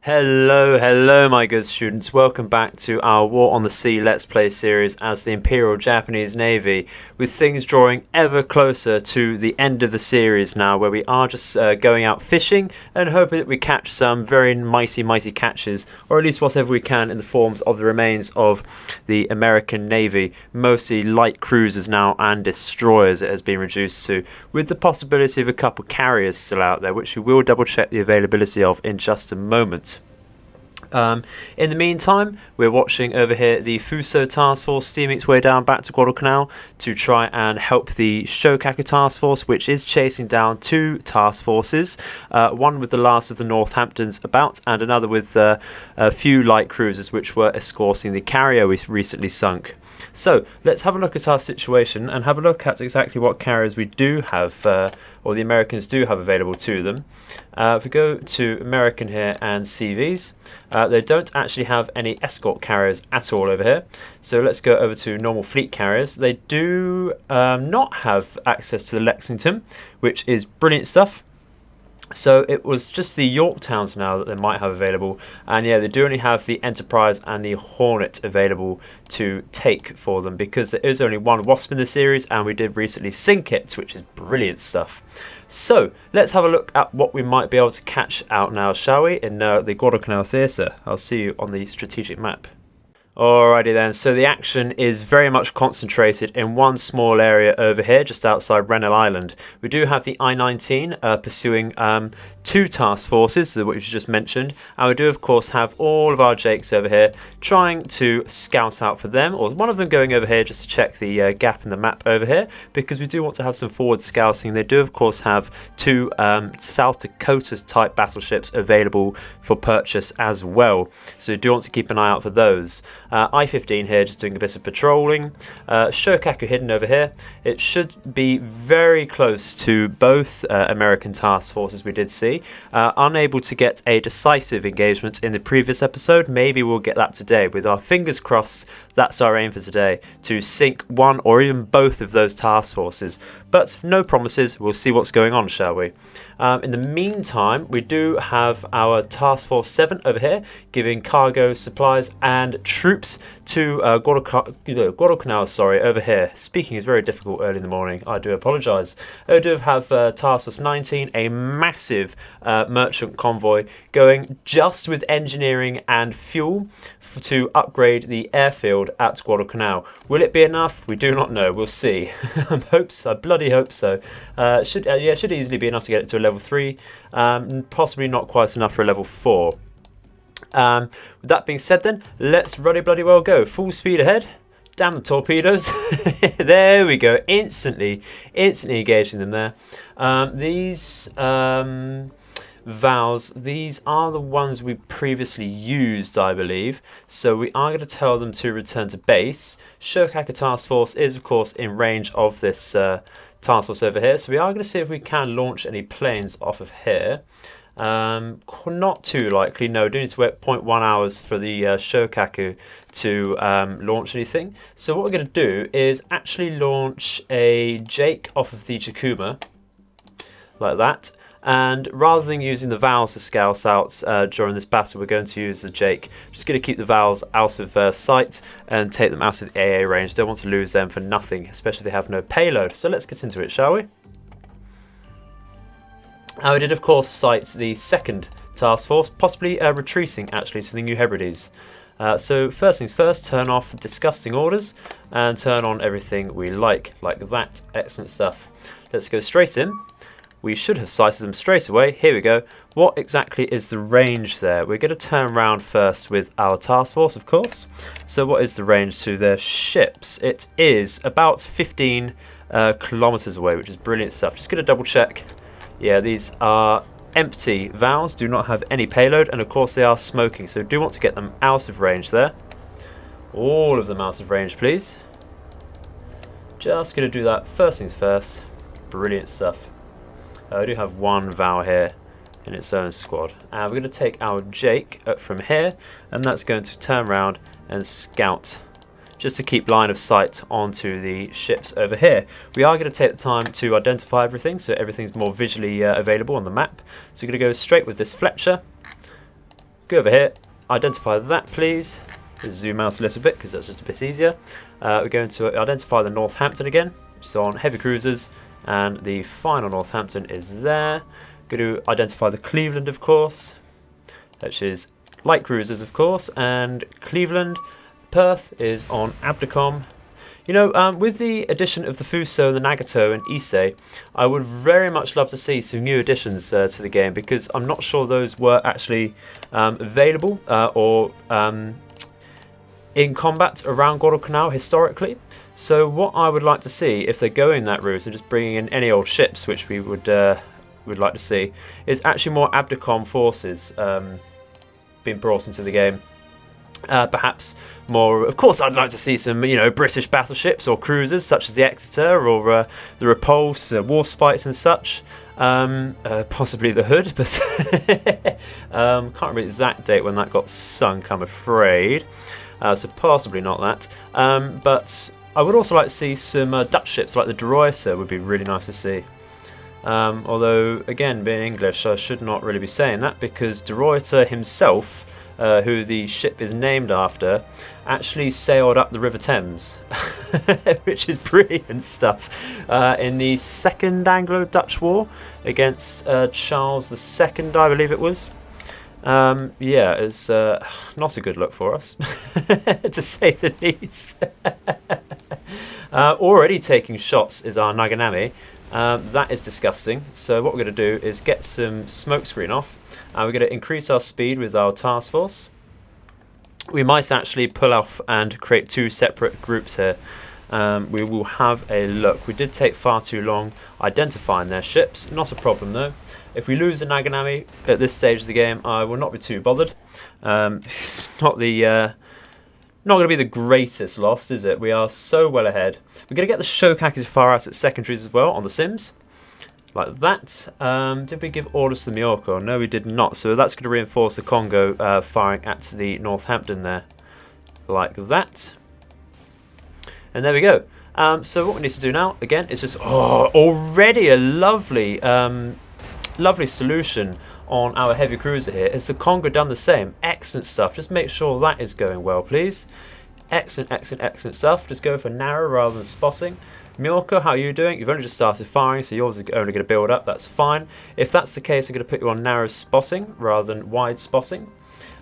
Hello my good students, welcome back to our War on the Sea Let's Play series as the Imperial Japanese Navy, with things drawing ever closer to the end of the series now, where we are just going out fishing and hoping that we catch some very mighty catches, or at least whatever we can in the forms of the remains of the American Navy, mostly light cruisers now and destroyers it has been reduced to, with the possibility of a couple carriers still out there, which we will double check the availability of in just a moment. In the meantime, we're watching over here the Fuso Task Force steaming its way down back to Guadalcanal to try and help the Shokaku Task Force, which is chasing down two task forces, one with the last of the Northamptons about and another with a few light cruisers which were escorting the carrier we recently sunk. So let's have a look at our situation and have a look at exactly what carriers we do have, or the Americans do have available to them. If we go to American here and CVs, they don't actually have any escort carriers at all over here. So let's go over to normal fleet carriers. They do not have access to the Lexington, which is brilliant stuff. So it was just the Yorktowns now that they might have available, and yeah, they do only have the Enterprise and the Hornet available to take for them, because there is only one Wasp in the series and we did recently sink it, which is brilliant stuff. So let's have a look at what we might be able to catch out now, shall we, in the Guadalcanal Theatre. I'll see you on the strategic map. Alrighty then, so the action is very much concentrated in one small area over here, just outside Rennell Island. We do have the I-19 pursuing two task forces, which we just mentioned, and we do of course have all of our Jakes over here trying to scout out for them, or one of them going over here just to check the gap in the map over here, because we do want to have some forward scouting. They do of course have two South Dakota type battleships available for purchase as well, so we do want to keep an eye out for those. I-15 here just doing a bit of patrolling. Shokaku hidden over here. It should be very close to both American task forces we did see. Unable to get a decisive engagement in the previous episode. Maybe we'll get that today. With our fingers crossed, that's our aim for today, to sink one or even both of those task forces. But no promises. We'll see what's going on, shall we? In the meantime, we do have our Task Force 7 over here, giving cargo, supplies and troops to Guadalcanal, over here. Speaking is very difficult early in the morning. I do apologise. I do have Task Force 19, a massive merchant convoy going just with engineering and fuel to upgrade the airfield at Guadalcanal. Will it be enough? We do not know. We'll see. I bloody hope so. Should easily be enough to get it to a level 3. Possibly not quite enough for a level 4. With that being said then, let's bloody well go. Full speed ahead. Damn the torpedoes. There we go. Instantly engaging them there. These vows, these are the ones we previously used, I believe. So we are going to tell them to return to base. Shokaku Task Force is of course in range of this task force over here. So we are going to see if we can launch any planes off of here. Not too likely, no. Do need to wait 0.1 hours for the Shokaku to launch anything. So what we're going to do is actually launch a Jake off of the Jakuma, like that. And rather than using the Vowels to scout out during this battle, we're going to use the Jake. Just going to keep the Vowels out of sight and take them out of the AA range. Don't want to lose them for nothing, especially if they have no payload. So let's get into it, shall we? We did of course sight the second task force, possibly retreating actually to the New Hebrides. So first things first, turn off disgusting orders and turn on everything we like that. Excellent stuff. Let's go straight in. We should have sighted them straight away. Here we go. What exactly is the range there? We're going to turn around first with our task force, of course. So what is the range to their ships? It is about 15 kilometers away, which is brilliant stuff. Just going to double check. Yeah, these are empty Vowels, do not have any payload, and of course they are smoking, so do want to get them out of range there. All of them out of range, please. Just going to do that first things first. Brilliant stuff. I do have one Vowel here in its own squad. And we're going to take our Jake up from here, and that's going to turn around and scout, just to keep line of sight onto the ships over here. We are going to take the time to identify everything, so everything's more visually available on the map. So we're going to go straight with this Fletcher. go over here, identify that please. Let's zoom out a little bit because that's just a bit easier. We're going to identify the Northampton again, so on heavy cruisers, and the final Northampton is there. Going to identify the Cleveland, of course, which is light cruisers, of course, and Cleveland. Perth is on Abdicom. You know, with the addition of the Fuso, the Nagato, and Issei, I would very much love to see some new additions to the game, because I'm not sure those were actually available or in combat around Guadalcanal historically. So what I would like to see, if they're going that route and just bringing in any old ships, which we would like to see, is actually more Abdicom forces being brought into the game. Perhaps more, of course, I'd like to see some, you know, British battleships or cruisers such as the Exeter or the Repulse, Warspites and such. Possibly the Hood, but can't remember the exact date when that got sunk, I'm afraid. So possibly not that. But I would also like to see some Dutch ships like the De Ruyter would be really nice to see. Although, again, being English, I should not really be saying that, because De Ruyter himself, who the ship is named after, actually sailed up the River Thames, which is brilliant stuff, in the Second Anglo-Dutch War against Charles II, I believe it was. Yeah, it's not a good look for us, to say the least. Already taking shots is our Naganami. That is disgusting. So what we're going to do is get some smokescreen off, and we're going to increase our speed with our task force. We might actually pull off and create two separate groups here. We will have a look. We did take far too long identifying their ships. Not a problem though. If we lose the Naganami at this stage of the game, I will not be too bothered. It's not the not going to be the greatest loss, is it? We are so well ahead. We're going to get the Shokaku's far out at secondaries as well on the Sims, like that. Did we give orders to the Miyoko? No, we did not. So that's going to reinforce the Congo firing at the Northampton there, like that. And there we go. So what we need to do now, again, is just already a lovely lovely solution on our heavy cruiser here. Has the Congo done the same? Excellent stuff. Just make sure that is going well, please. Excellent, excellent, excellent stuff. Just go for narrow rather than spotting. Miyoko, how are you doing? You've only just started firing, so yours is only going to build up. That's fine. If that's the case, I'm going to put you on narrow spotting rather than wide spotting.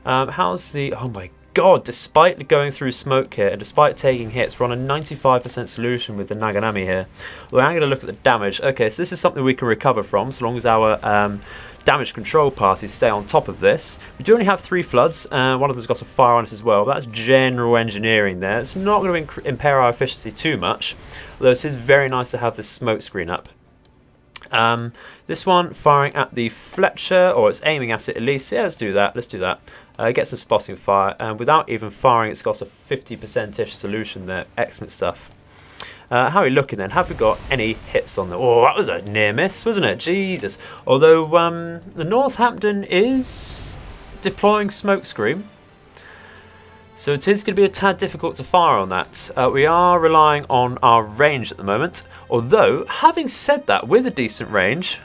How's the... Oh my god, despite going through smoke here and despite taking hits, we're on a 95% solution with the Naganami here. Well, I'm going to look at the damage. Okay, so this is something we can recover from, so long as our damage control parties stay on top of this. We do only have 3 floods, one of them's got a fire on it as well. That's general engineering there. It's not going to impair our efficiency too much, although it is very nice to have this smoke screen up. This one firing at the Fletcher, or it's aiming at it at least. Yeah, let's do that. Let's do that. Get some spotting fire, and without even firing, it's got a 50%-ish solution there. Excellent stuff. How are we looking then? Have we got any hits on there? Oh, that was a near miss, wasn't it? Jesus. Although the Northampton is deploying smokescreen, so it is going to be a tad difficult to fire on that. We are relying on our range at the moment. Although, having said that, with a decent range,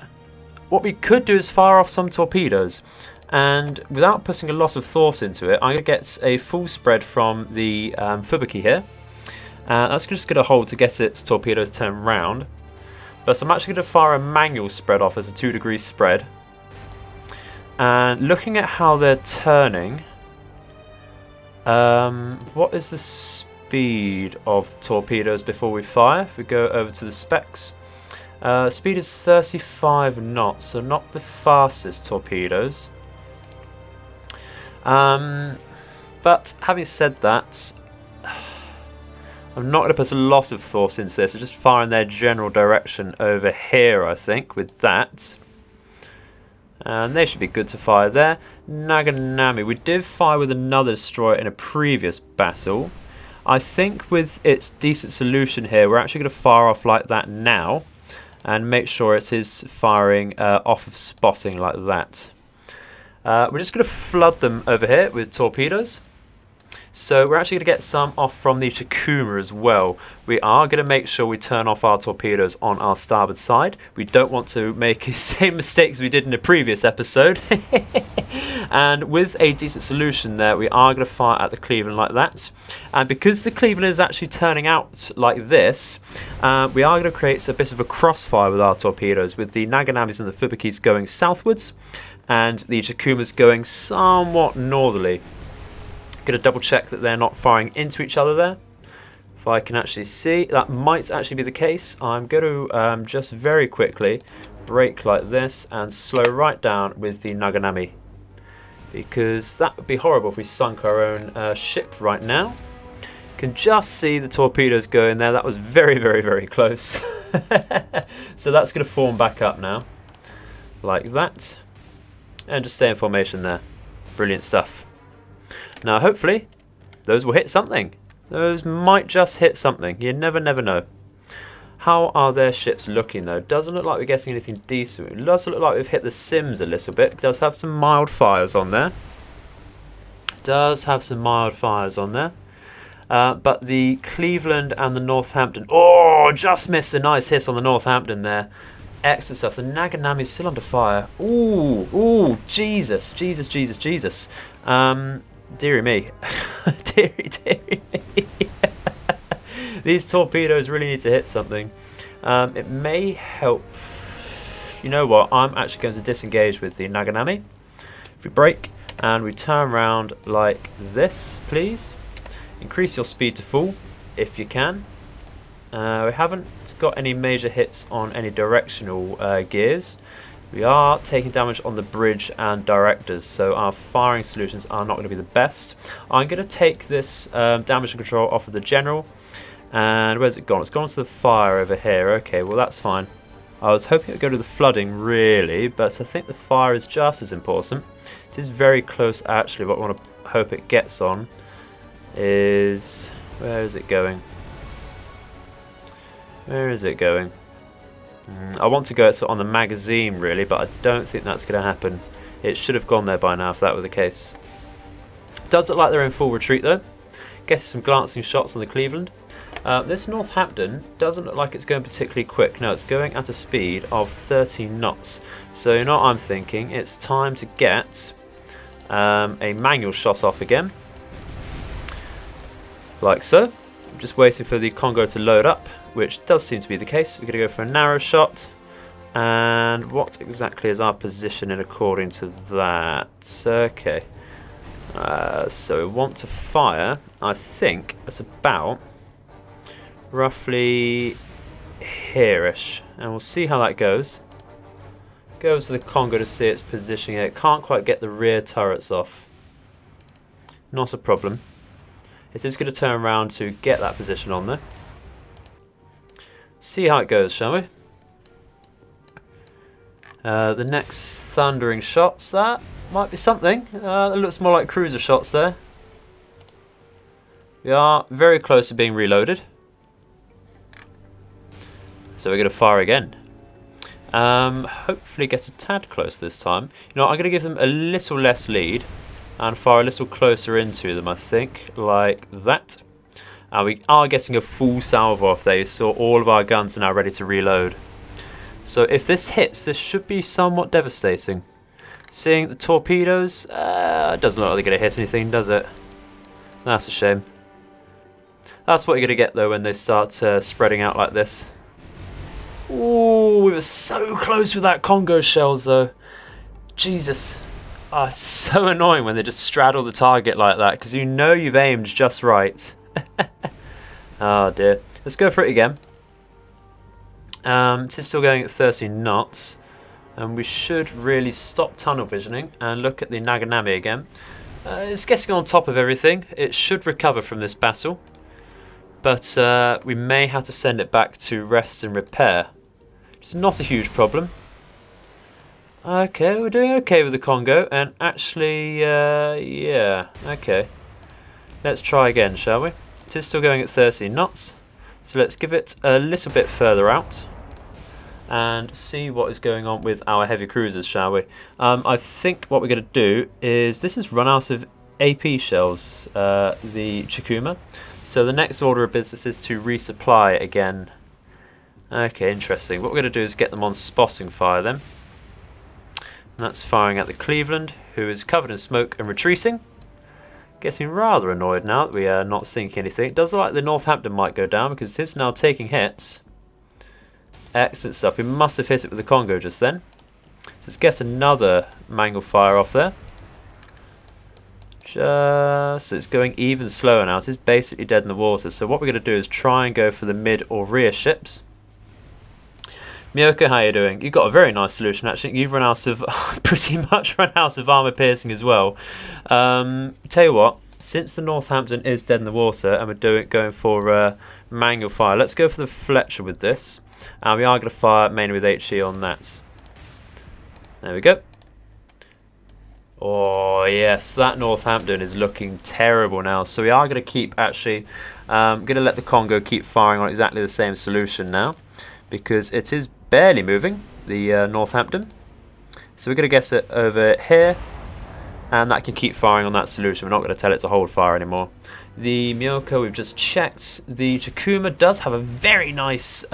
what we could do is fire off some torpedoes. And without putting a lot of thought into it, I'm going to get a full spread from the Fubuki here. That's just going to hold to get its torpedoes turned round. But I'm actually going to fire a manual spread off as a 2-degree spread. And looking at how they're turning, what is the speed of the torpedoes before we fire? If we go over to the specs, speed is 35 knots, so not the fastest torpedoes. But having said that, I'm not going to put a lot of thought into this. I'm just firing their general direction over here, I think, with that. And they should be good to fire there. Naganami, we did fire with another destroyer in a previous battle. I think with its decent solution here, we're actually going to fire off like that now. And make sure it is firing off of spotting like that. We're just going to flood them over here with torpedoes. So we're actually going to get some off from the Chikuma as well. We are going to make sure we turn off our torpedoes on our starboard side. We don't want to make the same mistakes we did in the previous episode. And with a decent solution there, we are going to fire at the Cleveland like that. And because the Cleveland is actually turning out like this, we are going to create a bit of a crossfire with our torpedoes, with the Naganamis and the Fubikis going southwards and the Chikumas going somewhat northerly. Going to double check that they're not firing into each other there. If I can actually see, that might actually be the case. I'm going to just very quickly brake like this and slow right down with the Naganami, because that would be horrible if we sunk our own ship right now. Can just see the torpedoes going there. That was very, very, very close. So that's going to form back up now, like that, and just stay in formation there. Brilliant stuff. Now hopefully those will hit something. Those might just hit something. You never know. How are their ships looking though? Doesn't look like we're getting anything decent. It does look like we've hit the Sims a little bit. It does have some mild fires on there. But the Cleveland and the Northampton. Oh, just missed a nice hit on the Northampton there. Excellent stuff. The Naganami is still under fire. Ooh, Jesus. Deary me. deary me. These torpedoes really need to hit something. It may help. You know what? I'm actually going to disengage with the Naganami. If we brake and we turn around like this, please. Increase your speed to full if you can. We haven't got any major hits on any directional gears. We are taking damage on the bridge and directors, so our firing solutions are not going to be the best. I'm going to take this damage and control off of the general. And where's it gone? It's gone to the fire over here. Okay, well that's fine. I was hoping it would go to the flooding really, but I think the fire is just as important. It is very close actually. What I want to hope it gets on is... where is it going? I want to go on the magazine really, but I don't think that's going to happen. It should have gone there by now if that were the case. Does look like they're in full retreat though. Getting some glancing shots on the Cleveland. This Northampton doesn't look like it's going particularly quick. No, it's going at a speed of 13 knots. So you know what I'm thinking? It's time to get a manual shot off again. Like so. I'm just waiting for the Congo to load up, which does seem to be the case. We're going to go for a narrow shot. And what exactly is our positioning according to that? Okay. So we want to fire, I think, at about roughly here-ish. And we'll see how that goes. Go over to the Congo to see its positioning here. It can't quite get the rear turrets off. Not a problem. It is going to turn around to get that position on there. See how it goes, shall we? The next thundering shots, that might be something. It looks more like cruiser shots there. We are very close to being reloaded. So we're going to fire again. Hopefully get a tad close this time. You know, I'm going to give them a little less lead and fire a little closer into them, I think, like that. And we are getting a full salvo off there, so all of our guns are now ready to reload. So if this hits, this should be somewhat devastating. Seeing the torpedoes, doesn't look like they're going to hit anything, does it? That's a shame. That's what you're going to get though when they start spreading out like this. Ooh, we were so close with that Congo shells though. Jesus. Oh, it's so annoying when they just straddle the target like that, because you know you've aimed just right. Oh dear. Let's go for it again. It is still going at 13 knots. And we should really stop tunnel visioning and look at the Naganami again. It's getting on top of everything. It should recover from this battle. But we may have to send it back to rest and repair. It's not a huge problem. Okay, we're doing okay with the Congo. And actually, yeah, okay. Let's try again, shall we? It is still going at 13 knots. So let's give it a little bit further out. And see what is going on with our heavy cruisers, shall we? I think what we're going to do is... this has run out of AP shells, the Chikuma. So the next order of business is to resupply again. Okay, interesting. What we're going to do is get them on spotting fire then. And that's firing at the Cleveland, who is covered in smoke and retreating. Getting rather annoyed now that we are not sinking anything. It does look like the Northampton might go down because it is now taking hits. Excellent stuff. We must have hit it with the Congo just then. So let's get another manual fire off there. So it's going even slower now. It is basically dead in the water. So what we're going to do is try and go for the mid or rear ships. Miyoko, how are you doing? You've got a very nice solution actually. You've run out of pretty much run out of armor piercing as well. Tell you what, since the Northampton is dead in the water and we're going for manual fire, let's go for the Fletcher with this. And we are going to fire mainly with HE on that. There we go. Oh yes, that Northampton is looking terrible now. So we are going to keep actually, going to let the Congo keep firing on exactly the same solution now, because it is barely moving, the Northampton. So we're going to get it over here, and that can keep firing on that solution. We're not going to tell it to hold fire anymore. The Miyoko, we've just checked. The Chikuma does have a very nice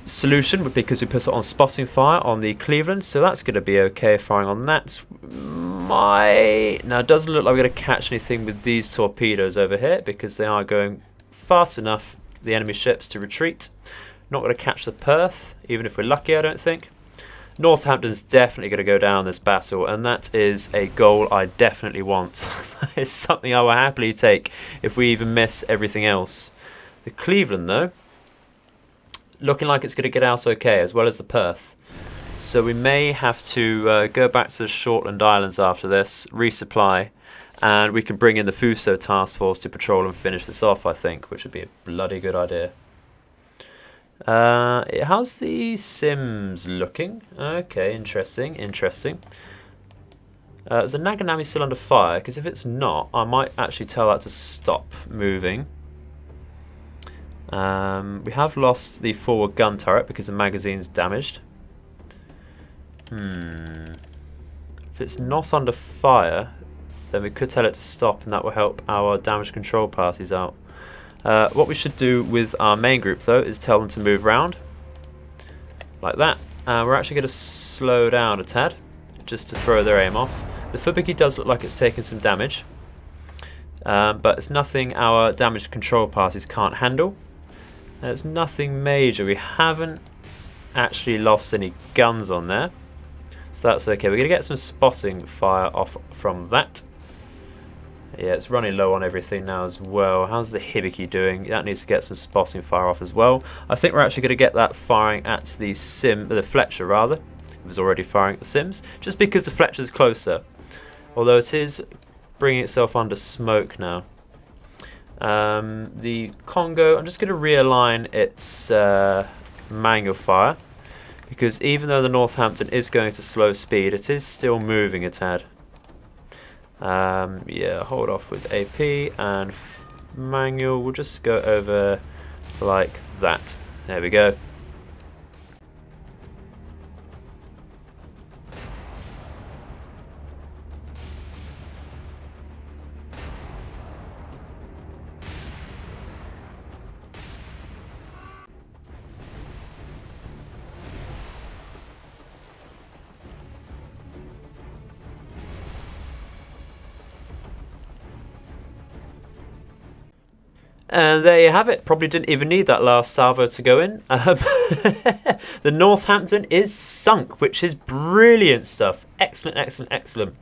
solution because we put it on spotting fire on the Cleveland, so that's going to be okay firing on that. Now it doesn't look like we're going to catch anything with these torpedoes over here because they are going fast enough, the enemy ships, to retreat. Not going to catch the Perth, even if we're lucky, I don't think. Northampton's definitely going to go down this battle, and that is a goal I definitely want. That is something I will happily take if we even miss everything else. The Cleveland, though, looking like it's going to get out okay, as well as the Perth. So we may have to go back to the Shortland Islands after this, resupply, and we can bring in the Fuso task force to patrol and finish this off, I think, which would be a bloody good idea. How's the Sims looking? Okay, interesting. Is the Naganami still under fire? Because if it's not, I might actually tell that to stop moving. We have lost the forward gun turret because the magazine's damaged. If it's not under fire, then we could tell it to stop, and that will help our damage control parties out. What we should do with our main group, though, is tell them to move round like that. We're actually going to slow down a tad just to throw their aim off. The Fubiki does look like it's taking some damage, but it's nothing our damage control parties can't handle. There's nothing major. We haven't actually lost any guns on there, so that's okay. We're going to get some spotting fire off from that. Yeah, it's running low on everything now as well. How's the Hibiki doing? That needs to get some spotting fire off as well. I think we're actually going to get that firing at the Fletcher rather. It was already firing at the Sims, just because the Fletcher's closer. Although it is bringing itself under smoke now. The Congo, I'm just going to realign its manual fire, because even though the Northampton is going to slow speed, it is still moving a tad. Yeah, hold off with AP, and manual, we'll just go over like that. There we go. And there you have it. Probably didn't even need that last salvo to go in. The Northampton is sunk, which is brilliant stuff. Excellent.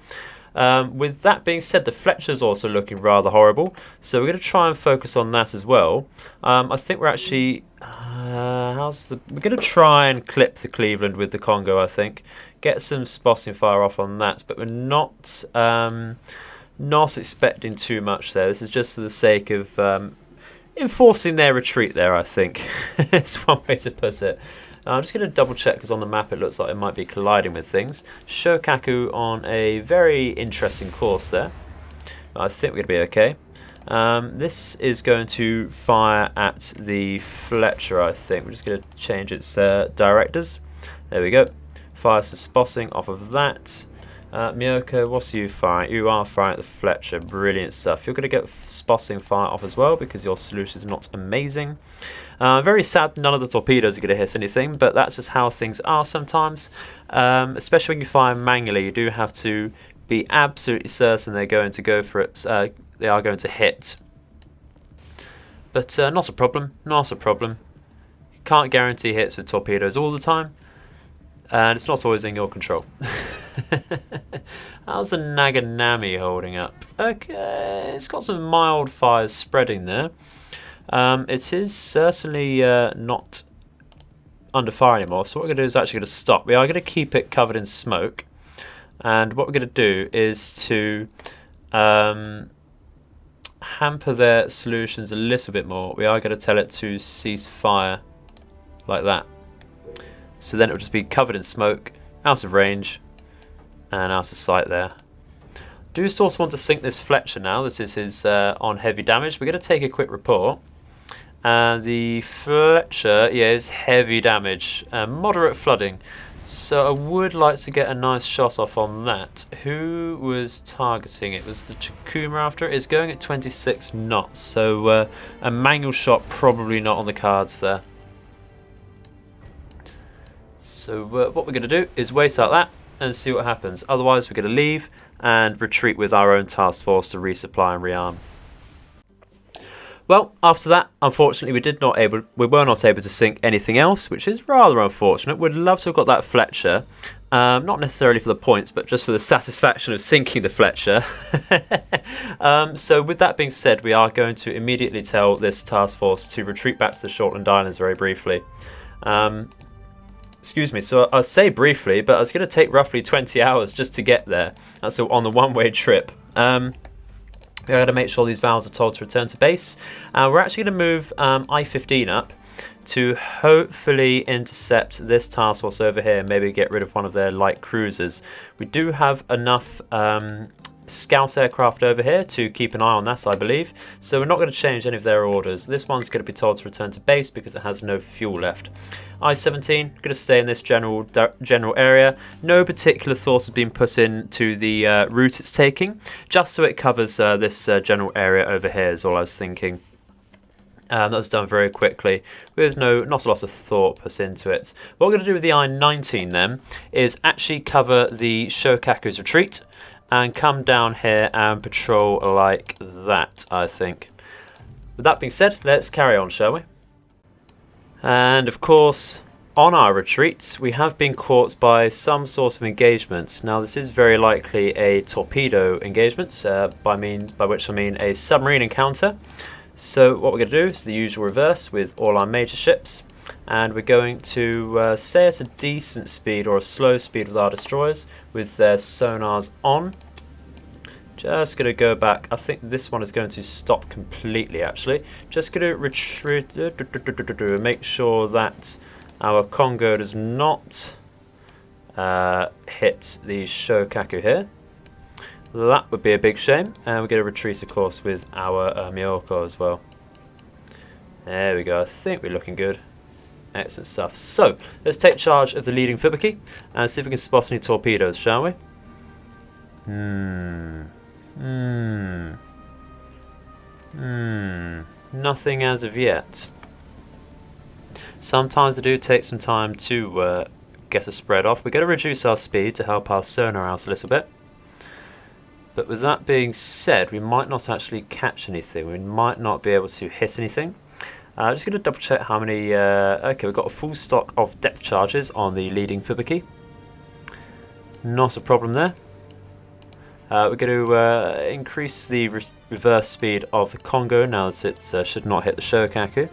With that being said, the Fletcher's also looking rather horrible. So we're going to try and focus on that as well. I think we're actually... we're going to try and clip the Cleveland with the Congo, I think. Get some spotting fire off on that. But we're not expecting too much there. This is just for the sake of... enforcing their retreat there, I think. It's one way to put it. I'm just going to double check because on the map it looks like it might be colliding with things. Shokaku on a very interesting course there. I think we're going to be okay. This is going to fire at the Fletcher, I think. We're just going to change its directors. There we go. Fire some spotting off of that. Miyoko, what's you firing? You are firing at the Fletcher. Brilliant stuff. You're going to get spotting fire off as well because your solution is not amazing. Very sad none of the torpedoes are going to hit anything, but that's just how things are sometimes. Especially when you fire manually, you do have to be absolutely certain they're going to go for it. They are going to hit. But not a problem, not a problem. You can't guarantee hits with torpedoes all the time, and it's not always in your control. How's the Naganami holding up? Okay, it's got some mild fires spreading there. It is certainly not under fire anymore, so what we're going to do is actually going to stop. We are going to keep it covered in smoke, and what we're going to do is to hamper their solutions a little bit more. We are going to tell it to cease fire like that. So then it will just be covered in smoke, out of range, and out of sight there. Do you also want to sink this Fletcher now? This is his on heavy damage. We're going to take a quick report. The Fletcher, yeah, is heavy damage, moderate flooding. So I would like to get a nice shot off on that. Who was targeting it? Was the Chikuma after it? It's going at 26 knots, so a manual shot probably not on the cards there. So what we're going to do is wait out that and see what happens. Otherwise, we're going to leave and retreat with our own task force to resupply and rearm. Well, after that, unfortunately, we were not able to sink anything else, which is rather unfortunate. We'd love to have got that Fletcher, not necessarily for the points, but just for the satisfaction of sinking the Fletcher. So with that being said, we are going to immediately tell this task force to retreat back to the Shortland Islands very briefly. Excuse me, so I'll say briefly, but it's going to take roughly 20 hours just to get there. That's on the one-way trip. We're going to make sure these valves are told to return to base. We're actually going to move I-15 up to hopefully intercept this task force over here, maybe get rid of one of their light cruisers. We do have enough scout aircraft over here to keep an eye on that, I believe. So we're not going to change any of their orders. This one's going to be told to return to base because it has no fuel left. I-17 going to stay in this general area. No particular thought has been put into the route it's taking, just so it covers this general area over here is all I was thinking. That was done very quickly with not a lot of thought put into it. What we're going to do with the I-19 then is actually cover the Shokaku's retreat and come down here and patrol like that, I think. With that being said, let's carry on, shall we? And of course, on our retreat, we have been caught by some sort of engagement. Now, this is very likely a torpedo engagement, by which I mean a submarine encounter. So what we're going to do is the usual reverse with all our major ships. And we're going to stay at a decent speed or a slow speed with our destroyers with their sonars on. Just going to go back. I think this one is going to stop completely actually. Just going to retreat, make sure that our Congo does not hit the Shokaku here. That would be a big shame. And we're going to retreat of course with our Miyoko as well. There we go. I think we're looking good. Excellent stuff. So, let's take charge of the leading Fubuki and see if we can spot any torpedoes, shall we? Nothing as of yet. Sometimes it do take some time to get a spread off. We're going to reduce our speed to help our sonar out a little bit. But with that being said, we might not actually catch anything. We might not be able to hit anything. Just going to double check how many. Okay, we've got a full stock of depth charges on the leading Fubuki. Not a problem there. We're going to increase the reverse speed of the Congo now that it should not hit the Shokaku.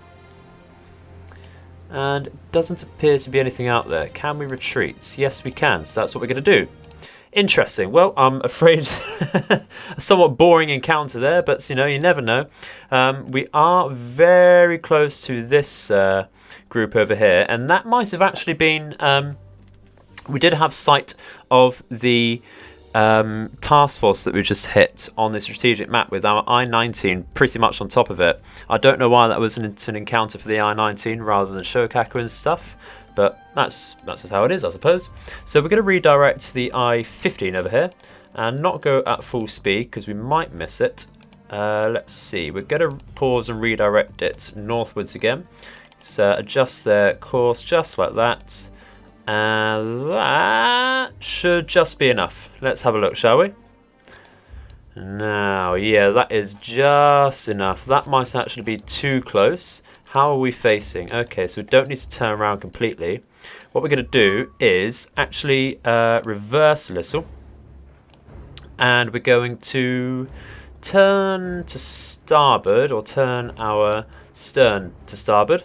And it doesn't appear to be anything out there. Can we retreat? Yes, we can. So that's what we're going to do. Interesting. Well, I'm afraid a somewhat boring encounter there, but you know, you never know. We are very close to this group over here, and that might have actually been. We did have sight of the task force that we just hit on the strategic map with our I-19 pretty much on top of it. I don't know why that was an encounter for the I-19 rather than Shokaku and stuff, But that's just how it is, I suppose. So we're going to redirect the I-15 over here and not go at full speed because we might miss it. Let's see, we're going to pause and redirect it northwards again. So adjust their course just like that. And that should just be enough. Let's have a look, shall we? Now, yeah, that is just enough. That might actually be too close. How are we facing? Okay, so we don't need to turn around completely. What we're going to do is actually reverse a little. And we're going to turn to starboard, or turn our stern to starboard.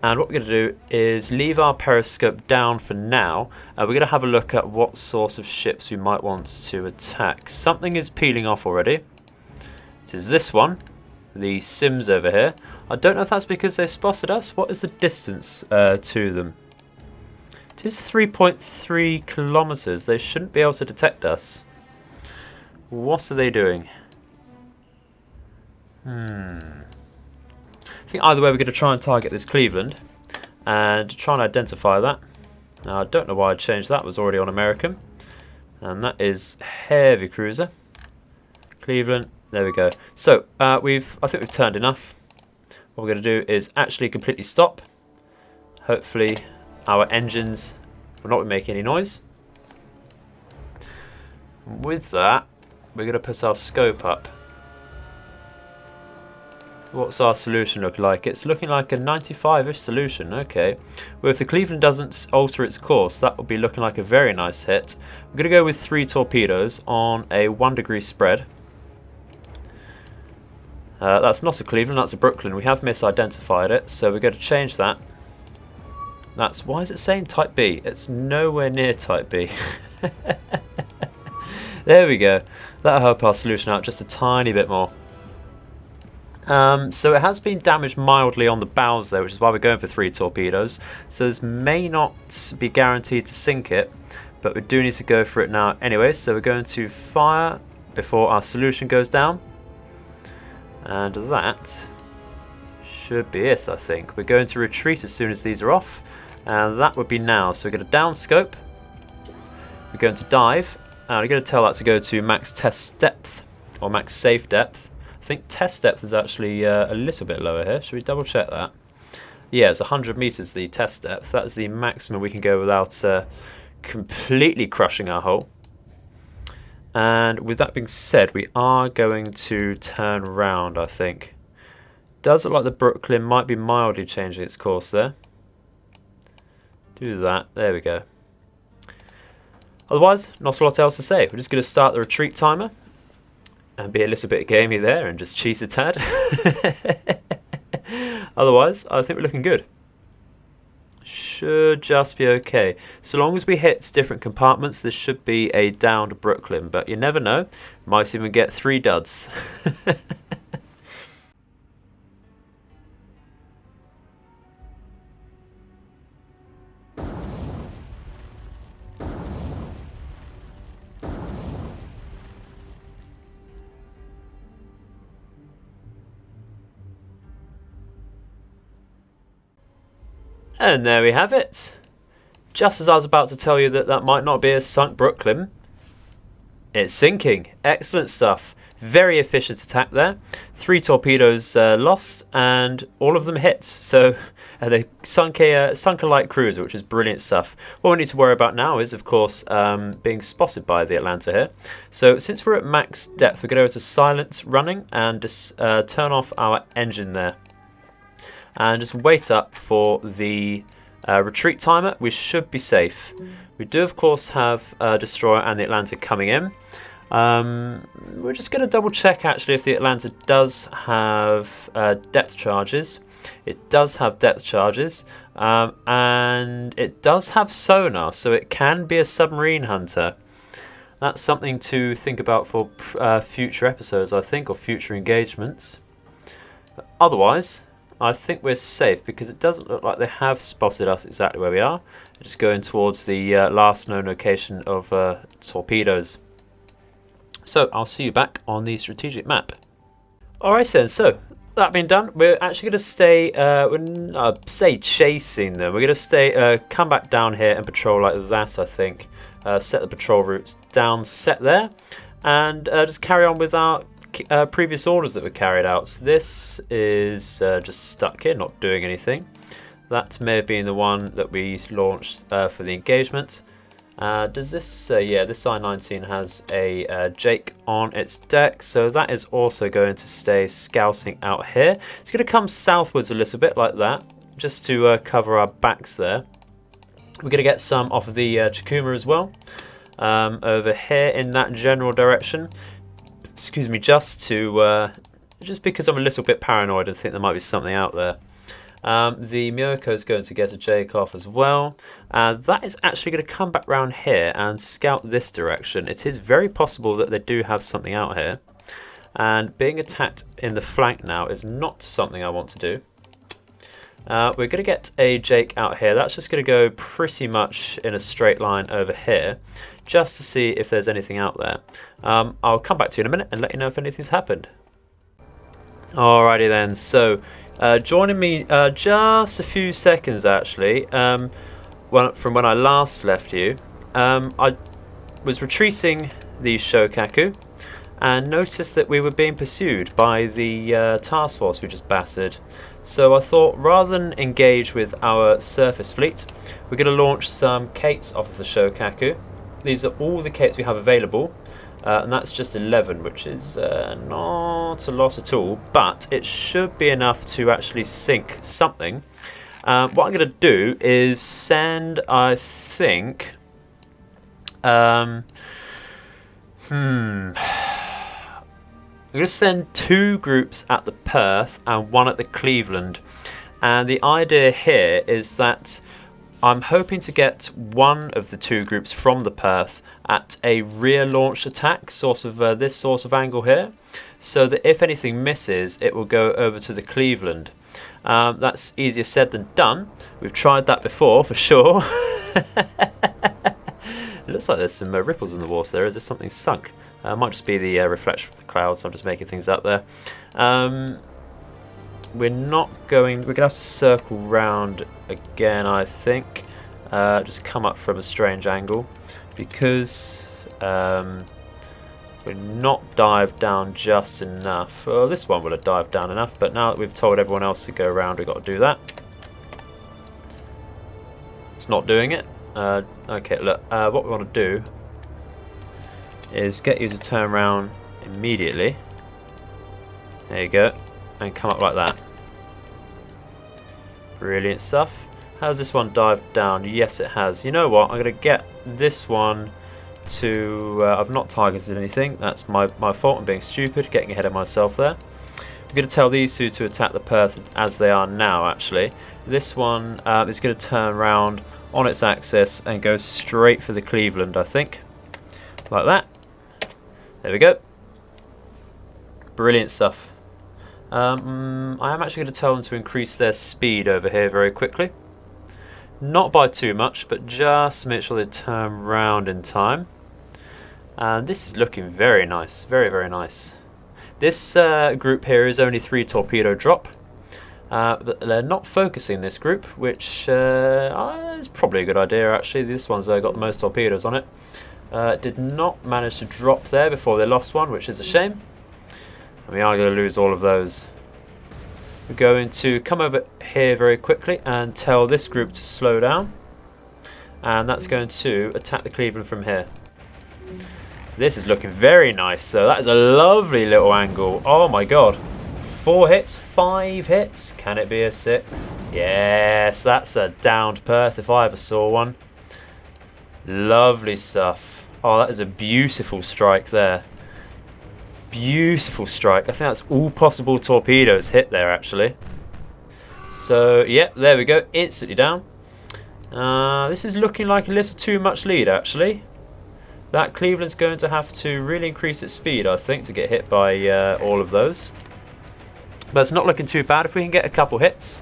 And what we're going to do is leave our periscope down for now. We're going to have a look at what sort of ships we might want to attack. Something is peeling off already. It is this one, the Sims over here. I don't know if that's because they spotted us. What is the distance to them? It is 3.3 kilometers. They shouldn't be able to detect us. What are they doing? I think either way we're going to try and target this Cleveland and try and identify that. Now I don't know why I changed that, it was already on American. And that is heavy cruiser. Cleveland, there we go. So I think we've turned enough. What we're going to do is actually completely stop. Hopefully our engines will not be making any noise. With that, we're going to put our scope up. What's our solution look like? It's looking like a 95-ish solution. Okay. Well, if the Cleveland doesn't alter its course, that will be looking like a very nice hit. We're going to go with 3 torpedoes on a 1-degree spread. That's not a Cleveland, that's a Brooklyn. We have misidentified it, so we're going to change that. Why is it saying Type B? It's nowhere near Type B. There we go. That'll help our solution out just a tiny bit more. So it has been damaged mildly on the bows there, which is why we're going for 3 torpedoes. So this may not be guaranteed to sink it, but we do need to go for it now anyway. So we're going to fire before our solution goes down. And that should be it, I think. We're going to retreat as soon as these are off. And that would be now. So we're going to down scope. We're going to dive. And we're going to tell that to go to max test depth, or max safe depth. I think test depth is actually a little bit lower here. Should we double check that? Yeah, it's 100 meters the test depth. That's the maximum we can go without completely crushing our hull. And with that being said, we are going to turn around, I think. Does look like the Brooklyn might be mildly changing its course there. Do that. There we go. Otherwise, not a lot else to say. We're just going to start the retreat timer and be a little bit gamey there and just cheese a tad. Otherwise, I think we're looking good. Should just be okay. So long as we hit different compartments, this should be a downed Brooklyn, but you never know. Might even get 3 duds. And there we have it. Just as I was about to tell you that that might not be a sunk Brooklyn, it's sinking. Excellent stuff. Very efficient attack there. 3 torpedoes lost and all of them hit. So they sunk a light cruiser, which is brilliant stuff. What we need to worry about now is, of course, being spotted by the Atlanta here. So since we're at max depth, we're going to go to silent running and just turn off our engine there. And just wait up for the retreat timer. We should be safe. We do, of course, have Destroyer and the Atlanta coming in. We're just going to double check, actually, if the Atlanta does have depth charges. It does have depth charges. And it does have sonar, so it can be a submarine hunter. That's something to think about for future episodes, I think, or future engagements. But otherwise, I think we're safe because it doesn't look like they have spotted us exactly where we are. They're just going towards the last known location of torpedoes. So I'll see you back on the strategic map. Alright then, so that being done, we're actually going to stay, say chasing them. We're going to stay, come back down here and patrol like that, I think. Set the patrol routes down, set there, and just carry on with our previous orders that were carried out. So this is just stuck here, not doing anything. That may have been the one that we launched for the engagement. Does this, yeah, this I-19 has a Jake on its deck, so that is also going to stay scouting out here. It's going to come southwards a little bit like that, just to cover our backs there. We're going to get some off of the Chikuma as well, over here in that general direction. Excuse me, just because I'm a little bit paranoid and think there might be something out there. The Myoko is going to get a Jake off as well. That is actually going to come back round here and scout this direction. It is very possible that they do have something out here. And being attacked in the flank now is not something I want to do. We're going to get a Jake out here. That's just going to go pretty much in a straight line over here, just to see if there's anything out there. I'll come back to you in a minute and let you know if anything's happened. Alrighty then, so joining me just a few seconds actually, from when I last left you, I was retreating the Shokaku and noticed that we were being pursued by the task force we just battered. So I thought, rather than engage with our surface fleet, we're going to launch some Kates off of the Shokaku. These are all the Kates we have available, and that's just 11, which is not a lot at all, but it should be enough to actually sink something. What I'm going to do is send, I think, I'm going to send 2 groups at the Perth and 1 at the Cleveland. And the idea here is that I'm hoping to get one of the 2 groups from the Perth at a rear launch attack, this sort of angle here, so that if anything misses, it will go over to the Cleveland. That's easier said than done. We've tried that before, for sure. It looks like there's some ripples in the water there. Is there something sunk? It might just be the reflection of the clouds. I'm just making things up there. We're going to have to circle round again, I think. Just come up from a strange angle, because we're not dived down just enough. Well, this one will have dived down enough, but now that we've told everyone else to go around, we've got to do that. It's not doing it. Okay, look, what we want to do is get you to turn around immediately. There you go, and come up like that. Brilliant stuff. How's this one dived down? Yes, it has. You know what? I'm going to get this one to... I've not targeted anything. That's my fault. I'm being stupid, getting ahead of myself there. I'm going to tell these 2 to attack the Perth as they are now, actually. This one is going to turn around on its axis and go straight for the Cleveland, I think. Like that. There we go. Brilliant stuff. I am actually going to tell them to increase their speed over here very quickly. Not by too much, but just to make sure they turn round in time. And this is looking very nice. Very, very nice. This group here is only 3 torpedo drop. But they're not focusing this group, which is probably a good idea actually. This one's got the most torpedoes on it. Did not manage to drop there before they lost one, which is a shame. And we are going to lose all of those. We're going to come over here very quickly and tell this group to slow down. And that's going to attack the Cleveland from here. This is looking very nice, so that is a lovely little angle. Oh my god. 4 hits, 5 hits. Can it be a 6th? Yes, that's a downed Perth if I ever saw one. Lovely stuff. Oh, that is a beautiful strike there. Beautiful strike. I think that's all possible torpedoes hit there, actually. So, yep, there we go. Instantly down. This is looking like a little too much lead, actually. That Cleveland's going to have to really increase its speed, I think, to get hit by all of those. But it's not looking too bad. If we can get a couple hits,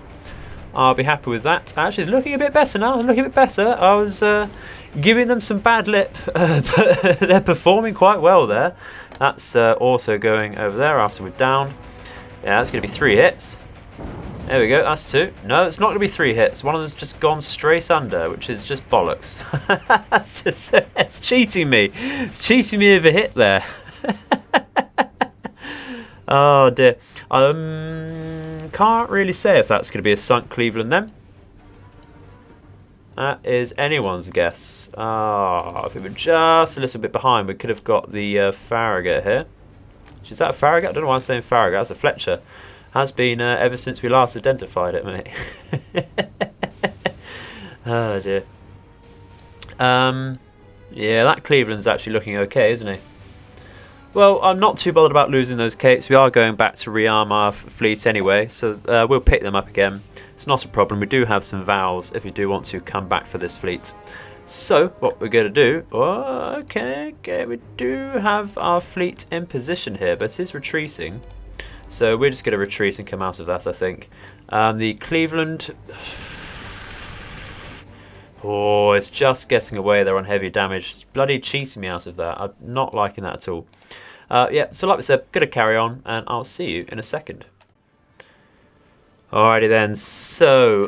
I'll be happy with that. Actually, it's looking a bit better now. Looking a bit better. I was giving them some bad lip, but they're performing quite well there. That's also going over there after we're down. Yeah, that's going to be 3 hits. There we go, that's 2. No, it's not going to be 3 hits. One of them's just gone straight under, which is just bollocks. It's cheating me. It's cheating me of a hit there. Oh dear. Can't really say if that's going to be a sunk Cleveland then. That is anyone's guess. If we were just a little bit behind, we could have got the Farragut here. Is that a Farragut? I don't know why I'm saying Farragut. That's a Fletcher. Has been ever since we last identified it, mate. Oh dear. Yeah, that Cleveland's actually looking okay, isn't he? Well, I'm not too bothered about losing those Cates. We are going back to rearm our fleet anyway, so we'll pick them up again. It's not a problem. We do have some vowels if we do want to come back for this fleet. So, what we're going to do... Okay, we do have our fleet in position here, but it is retreating. So we're just going to retreat and come out of that, I think. The Cleveland... Oh, it's just getting away there on heavy damage. It's bloody cheating me out of that. I'm not liking that at all. Yeah, so like we said, going to carry on, and I'll see you in a second. Alrighty then, so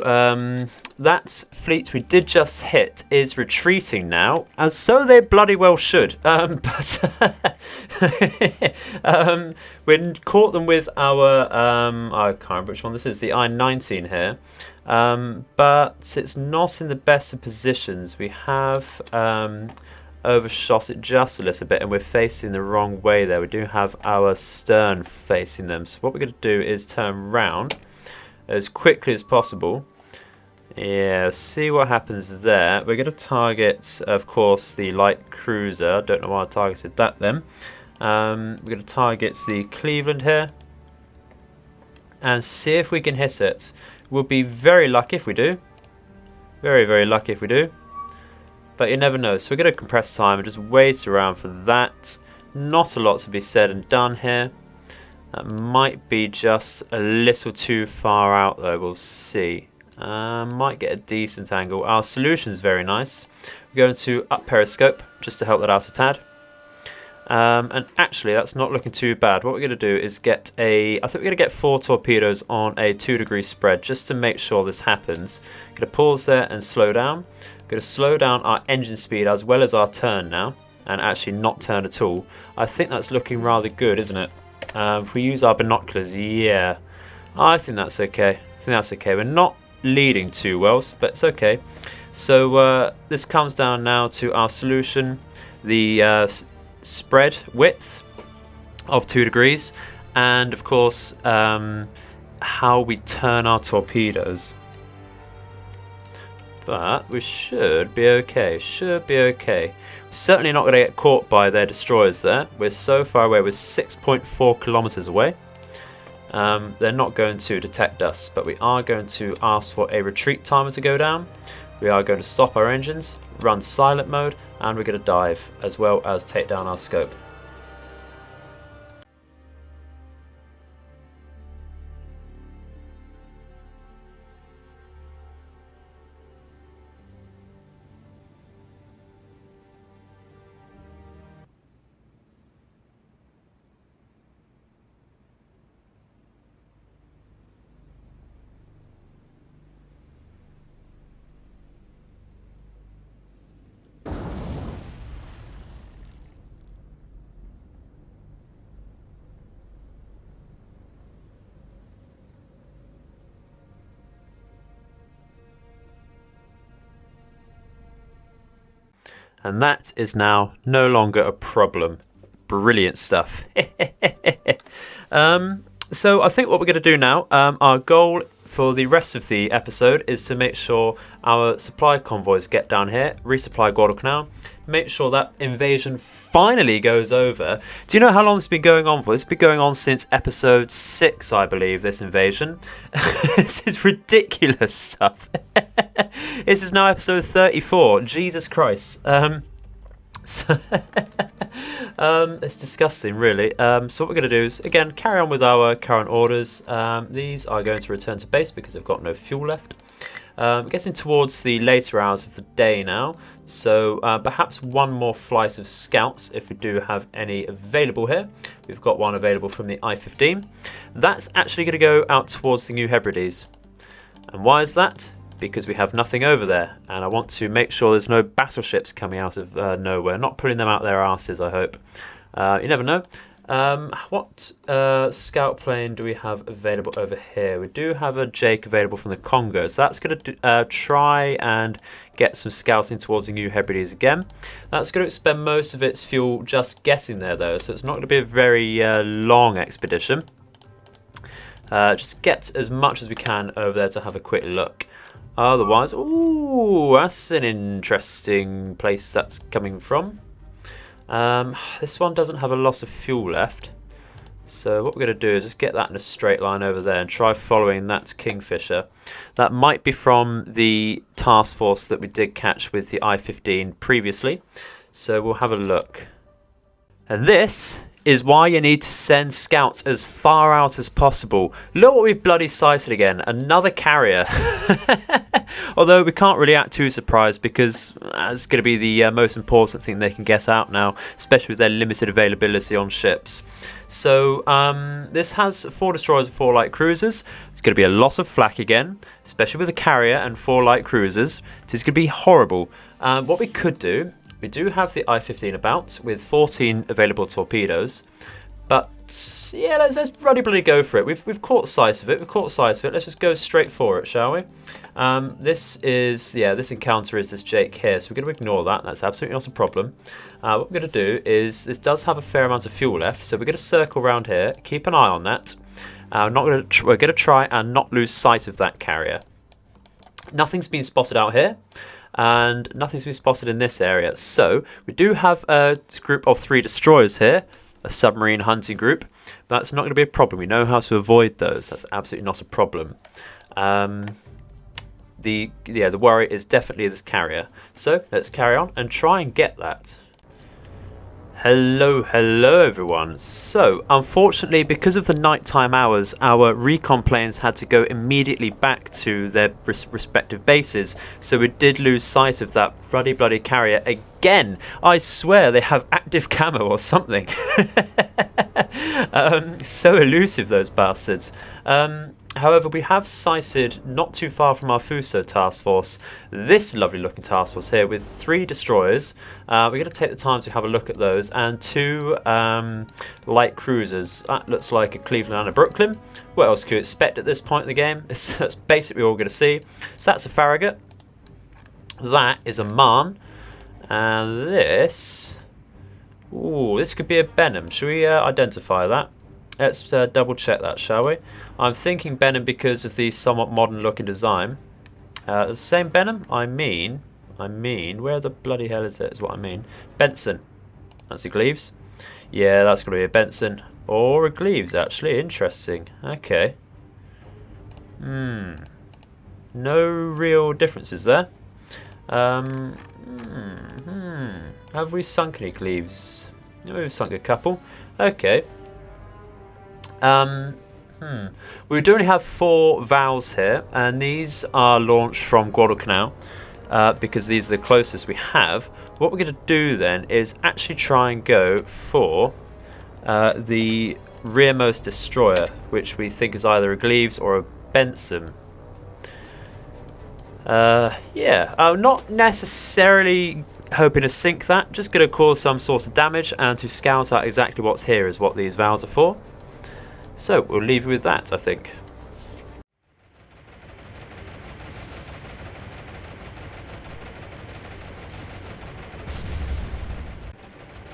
that fleet we did just hit is retreating now, and so they bloody well should. We caught them with our, I can't remember which one this is, the I-19 here, but it's not in the best of positions. We have overshot it just a little bit, and we're facing the wrong way there. We do have our stern facing them, so what we're going to do is turn round as quickly as possible. Yeah, see what happens there. We're going to target, of course, the light cruiser. I don't know why I targeted that then. We're going to target the Cleveland here and see if we can hit it. We'll be very lucky if we do. Very, very lucky if we do. But you never know. So we're going to compress time and just wait around for that. Not a lot to be said and done here. That might be just a little too far out though, we'll see. Might get a decent angle. Our solution's very nice. We're going to up periscope just to help that out a tad. And actually that's not looking too bad. What we're going to do is get I think we're going to get 4 torpedoes on a 2-degree spread just to make sure this happens. Going to pause there and slow down. Going to slow down our engine speed as well as our turn now, and actually not turn at all. I think that's looking rather good, isn't it? If we use our binoculars, yeah, I think that's okay. I think that's okay. We're not leading too well, but it's okay. So this comes down now to our solution, the spread width of 2 degrees, and of course how we turn our torpedoes. But we should be okay. Should be okay. We're certainly not going to get caught by their destroyers there. We're so far away. We're 6.4 kilometers away. They're not going to detect us, but we are going to ask for a retreat timer to go down. We are going to stop our engines, run silent mode, and we're going to dive as well as take down our scope. And that is now no longer a problem. Brilliant stuff. So I think what we're going to do now, our goal for the rest of the episode is to make sure our supply convoys get down here, resupply Guadalcanal, make sure that invasion finally goes over. Do you know how long it's been going on for? It's been going on since episode 6, I believe, this invasion. This is ridiculous stuff. This is now episode 34. Jesus Christ. It's disgusting, really. So what we're going to do is, again, carry on with our current orders. These are going to return to base because they've got no fuel left. Getting towards the later hours of the day now, so perhaps one more flight of scouts if we do have any available here. We've got one available from the I-15. That's actually going to go out towards the New Hebrides. And why is that? Because we have nothing over there, and I want to make sure there's no battleships coming out of nowhere. Not pulling them out their asses, I hope. You never know. What scout plane do we have available over here? We do have a Jake available from the Congo, so that's going to try and get some scouts in towards the New Hebrides again. That's going to expend most of its fuel just getting there, though, so it's not going to be a very long expedition. Just get as much as we can over there to have a quick look. Otherwise, ooh, that's an interesting place that's coming from. This one doesn't have a loss of fuel left, so what we're going to do is just get that in a straight line over there and try following that Kingfisher. That might be from the task force that we did catch with the I-15 previously, so we'll have a look. And this is why you need to send scouts as far out as possible. Look what we've bloody sighted again, another carrier. Although we can't really act too surprised because that's going to be the most important thing they can get out now, especially with their limited availability on ships. So this has 4 destroyers and 4 light cruisers. It's going to be a lot of flak again, especially with a carrier and 4 light cruisers. It's going to be horrible. What we could do, we do have the I-15 about with 14 available torpedoes, but yeah, let's bloody go for it. We've caught sight of it. Let's just go straight for it, shall we? This encounter is this Jake here, so we're going to ignore that. That's absolutely not a problem. What we're going to do is, this does have a fair amount of fuel left, so we're going to circle around here, keep an eye on that. We're going to try and not lose sight of that carrier. Nothing's been spotted out here, and nothing's been spotted in this area. So we do have a group of 3 destroyers here, a submarine hunting group. That's not going to be a problem. We know how to avoid those. That's absolutely not a problem. The worry is definitely this carrier. So let's carry on and try and get that. Hello everyone. So unfortunately, because of the nighttime hours, our recon planes had to go immediately back to their respective bases, so we did lose sight of that bloody carrier again. I swear they have active camo or something. So elusive, those bastards. However, we have sighted, not too far from our Fuso task force, this lovely looking task force here with 3 destroyers. We're going to take the time to have a look at those, and 2 light cruisers. That looks like a Cleveland and a Brooklyn. What else could you expect at this point in the game? That's basically all we're going to see. So that's a Farragut. That is a Marne. And this... ooh, this could be a Benham. Should we identify that? Let's double check that, shall we? I'm thinking Benham because of the somewhat modern looking design. The same Benham? I mean, where the bloody hell is it, is what I mean. Benson. That's a Gleaves. Yeah, that's going to be a Benson. Or a Gleaves, actually. Interesting. Okay. No real differences there. Have we sunk any Gleaves? No, we've sunk a couple. Okay. We do only have 4 Vals here, and these are launched from Guadalcanal because these are the closest we have. What we're going to do then is actually try and go for the rearmost destroyer, which we think is either a Gleaves or a Benson. Yeah, I'm not necessarily hoping to sink that, just going to cause some sort of damage and to scout out exactly what's here is what these Vals are for. So we'll leave you with that, I think.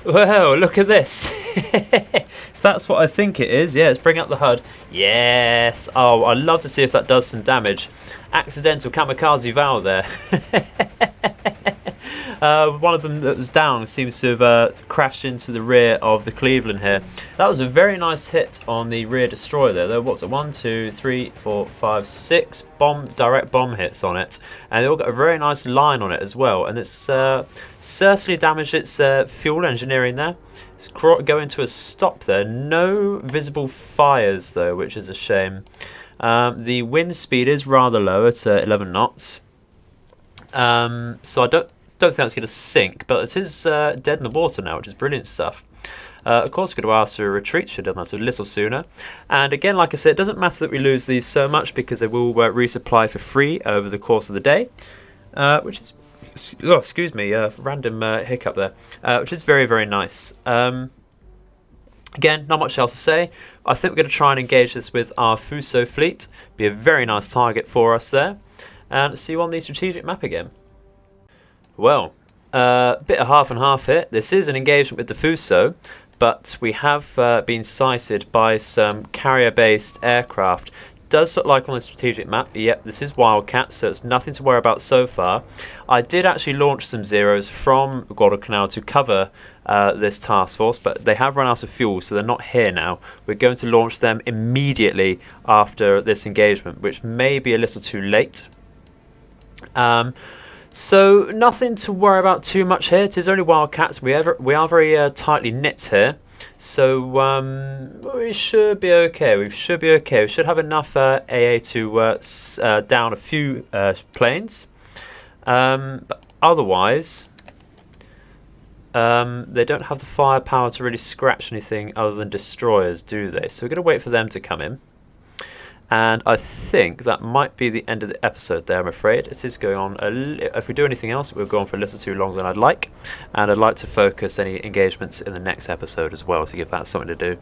Well, look at this. If that's what I think it is, yeah, let's bring up the HUD. Yes. Oh, I'd love to see if that does some damage. Accidental kamikaze Val there. One of them that was down seems to have crashed into the rear of the Cleveland here. That was a very nice hit on the rear destroyer there. There was 1, 2, 3, 4, 5, 6 direct bomb hits on it, and they all got a very nice line on it as well. And it's certainly damaged its fuel engineering there. It's going to a stop there. No visible fires though, which is a shame. The wind speed is rather low at 11 knots. So I don't think that's going to sink, but it is dead in the water now, which is brilliant stuff. Of course, we're going to ask for a retreat, should have done that a little sooner. And again, like I said, it doesn't matter that we lose these so much because they will resupply for free over the course of the day, which is, oh, excuse me, random hiccup there, which is very, very nice. Again, not much else to say. I think we're going to try and engage this with our Fuso fleet. Be a very nice target for us there. And see you on the strategic map again. Well, bit of half and half here. This is an engagement with the Fuso, but we have been sighted by some carrier-based aircraft. Does look like on the strategic map, yep, this is Wildcat, so it's nothing to worry about so far. I did actually launch some Zeros from Guadalcanal to cover this task force, but they have run out of fuel, so they're not here now. We're going to launch them immediately after this engagement, which may be a little too late. So nothing to worry about too much here. It is only Wildcats. We are very tightly knit here, so we should be okay. We should be okay. We should have enough AA to down a few planes, but otherwise they don't have the firepower to really scratch anything other than destroyers, do they? So we're going to wait for them to come in. And I think that might be the end of the episode there, I'm afraid. It is going on, if we do anything else, we'll go on for a little too long than I'd like. And I'd like to focus any engagements in the next episode as well, to give that something to do.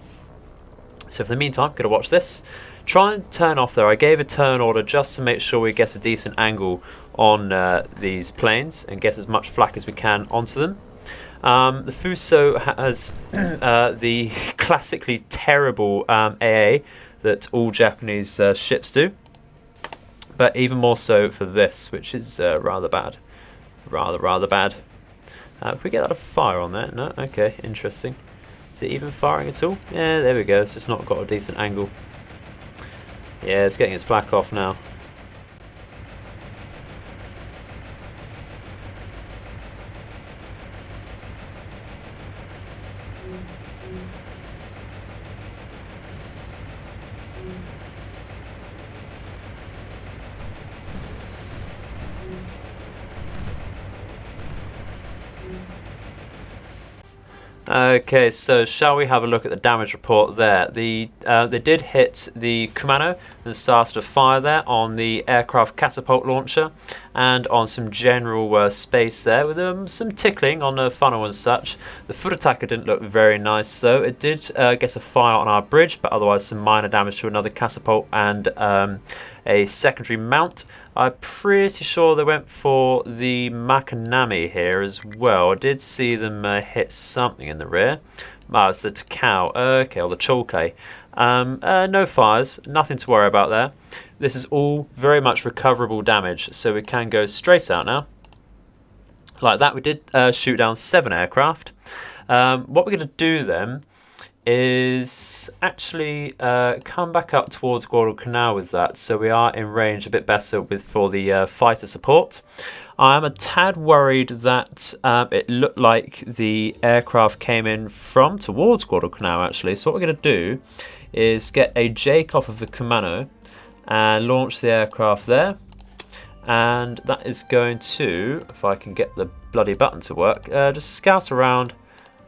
So for the meantime, I'm going to watch this. Try and turn off there. I gave a turn order just to make sure we get a decent angle on these planes and get as much flak as we can onto them. The Fuso has the classically terrible AA that all Japanese ships do, but even more so for this, which is rather bad. Rather bad. Can we get that a fire on there? No? Okay, interesting. Is it even firing at all? Yeah, there we go. It's just not got a decent angle. Yeah, it's getting its flak off now. Okay, so shall we have a look at the damage report there? They did hit the Kumano and started a fire there on the aircraft catapult launcher and on some general space there with some tickling on the funnel and such. The foot attacker didn't look very nice though. It did get a fire on our bridge, but otherwise some minor damage to another catapult and a secondary mount. I'm pretty sure they went for the Makanami here as well. I did see them hit something in the rear. Oh, it's the Takao. Okay, or the Cholke. No fires, nothing to worry about there. This is all very much recoverable damage, so we can go straight out now. Like that, we did shoot down 7 aircraft. What we're going to do then is actually come back up towards Guadalcanal with that, so we are in range a bit better for the fighter support. I am a tad worried that it looked like the aircraft came in from towards Guadalcanal actually, so what we're going to do is get a Jake off of the Kumano and launch the aircraft there, and that is going to, if I can get the bloody button to work, just scout around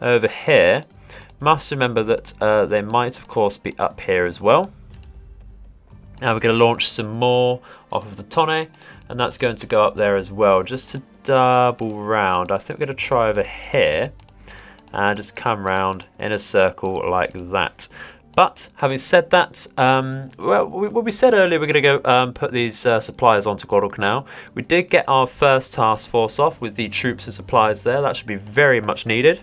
over here. Must remember that they might of course be up here as well. Now we're going to launch some more off of the Tonne, and that's going to go up there as well, just to double round. I think we're going to try over here and just come round in a circle like that. But having said that, well, we said earlier we're going to go put these supplies onto Guadalcanal. We did get our first task force off with the troops and supplies there. That should be very much needed.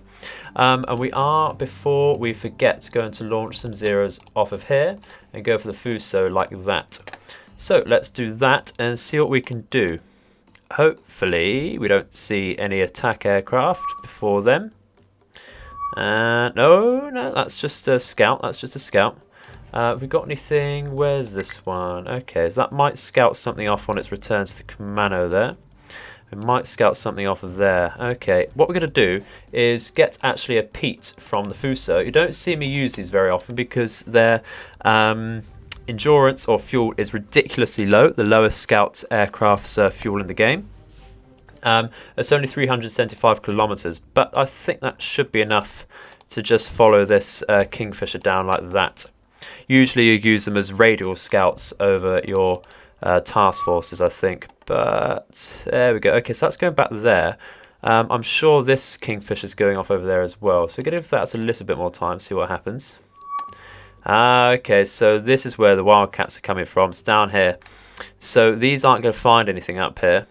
And we are, before we forget, going to launch some Zeros off of here and go for the Fuso like that. So let's do that and see what we can do. Hopefully we don't see any attack aircraft before then. No, that's just a scout. That's just a scout. Have we got anything? Where's this one? Okay, so that might scout something off on its return to the Kumano there. It might scout something off of there. Okay, what we're going to do is get actually a Pete from the Fuso. You don't see me use these very often because they're endurance or fuel is ridiculously low, the lowest scout aircraft's fuel in the game. It's only 375 kilometers, but I think that should be enough to just follow this Kingfisher down like that. Usually you use them as radial scouts over your task forces, I think, but there we go. Okay, so that's going back there. I'm sure this Kingfisher's going off over there as well, so we're going to give that a little bit more time, see what happens. Okay, so this is where the Wildcats are coming from. It's down here. So these aren't going to find anything up here,